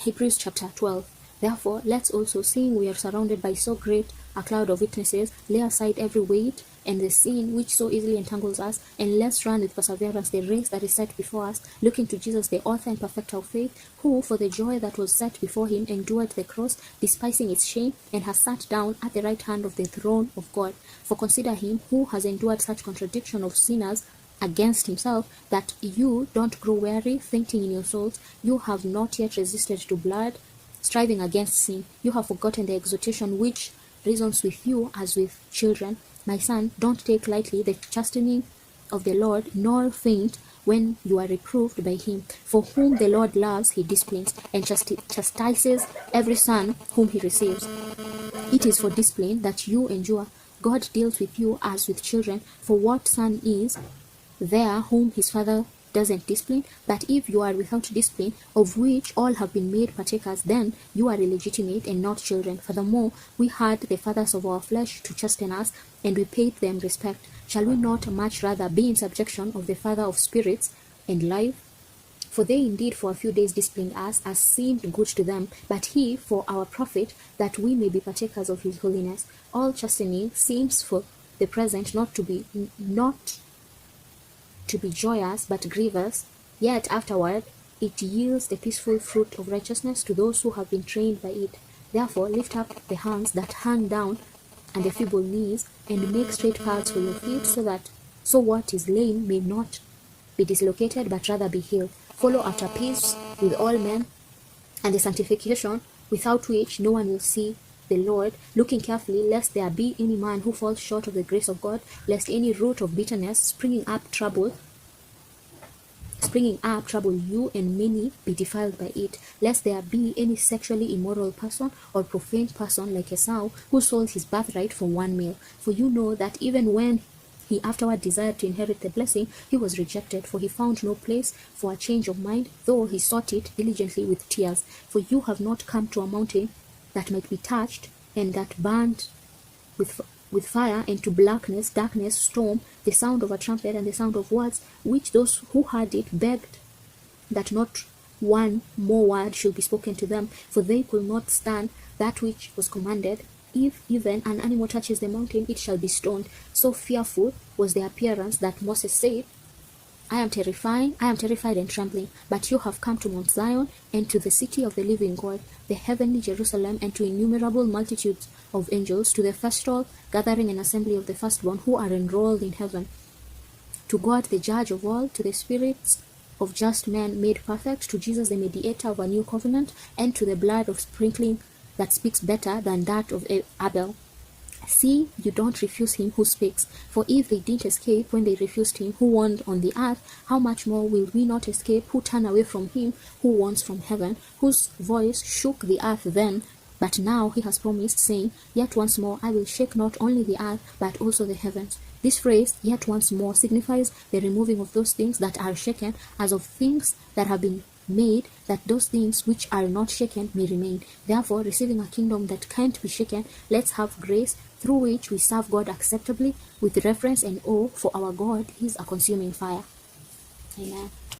Hebrews chapter 12. Therefore, let's also, seeing we are surrounded by so great a cloud of witnesses, lay aside every weight and the sin which so easily entangles us, and let's run with perseverance the race that is set before us, looking to Jesus, the author and perfecter of faith, who, for the joy that was set before him, endured the cross, despising its shame, and has sat down at the right hand of the throne of God. For consider him who has endured such contradiction of sinners against himself, that you don't grow weary, fainting in your souls. You have not yet resisted to blood, striving against sin. You have forgotten the exhortation which reasons with you as with children. My son, don't take lightly the chastening of the Lord, nor faint when you are reproved by him. For whom the Lord loves, he disciplines, and chastises every son whom he receives. It is for discipline that you endure. God deals with you as with children. For what son is there whom his father doesn't discipline? But if you are without discipline, of which all have been made partakers, then you are illegitimate and not children. Furthermore, we had the fathers of our flesh to chasten us, and we paid them respect. Shall we not much rather be in subjection of the Father of spirits and life? For they indeed for a few days disciplined us, as seemed good to them, but he for our profit, that we may be partakers of his holiness. All chastening seems for the present not to be joyous, but grievous, yet afterward it yields the peaceful fruit of righteousness to those who have been trained by it. Therefore lift up the hands that hang down, and the feeble knees, and make straight paths for your feet, so what is lame may not be dislocated, but rather be healed. Follow after peace with all men, and the sanctification without which no one will see the Lord, looking carefully lest there be any man who falls short of the grace of God, lest any root of bitterness springing up trouble you, and many be defiled by it, lest there be any sexually immoral person or profane person like Esau, who sold his birthright for 1 meal. For you know that even when he afterward desired to inherit the blessing, he was rejected, for he found no place for a change of mind, though he sought it diligently with tears. For you have not come to a mountain that might be touched, and that burned with fire, and to darkness, storm, the sound of a trumpet, and the sound of words, which those who heard it begged that not one more word should be spoken to them, for they could not stand that which was commanded. If even an animal touches the mountain, it shall be stoned. So fearful was the appearance that Moses said, I am terrified and trembling. But you have come to Mount Zion, and to the city of the living God, the heavenly Jerusalem, and to innumerable multitudes of angels, to the festal gathering and assembly of the firstborn who are enrolled in heaven, to God the judge of all, to the spirits of just men made perfect, to Jesus the mediator of a new covenant, and to the blood of sprinkling that speaks better than that of Abel. See, you don't refuse him who speaks. For if they didn't escape when they refused him who warned on the earth, how much more will we not escape who turn away from him who warns from heaven, whose voice shook the earth then, but now he has promised, saying, Yet once more I will shake not only the earth, but also the heavens. This phrase, yet once more, signifies the removing of those things that are shaken, as of things that have been made, that those things which are not shaken may remain. Therefore, receiving a kingdom that can't be shaken, let's have grace through which we serve God acceptably with reverence and awe, for our God is a consuming fire. Amen.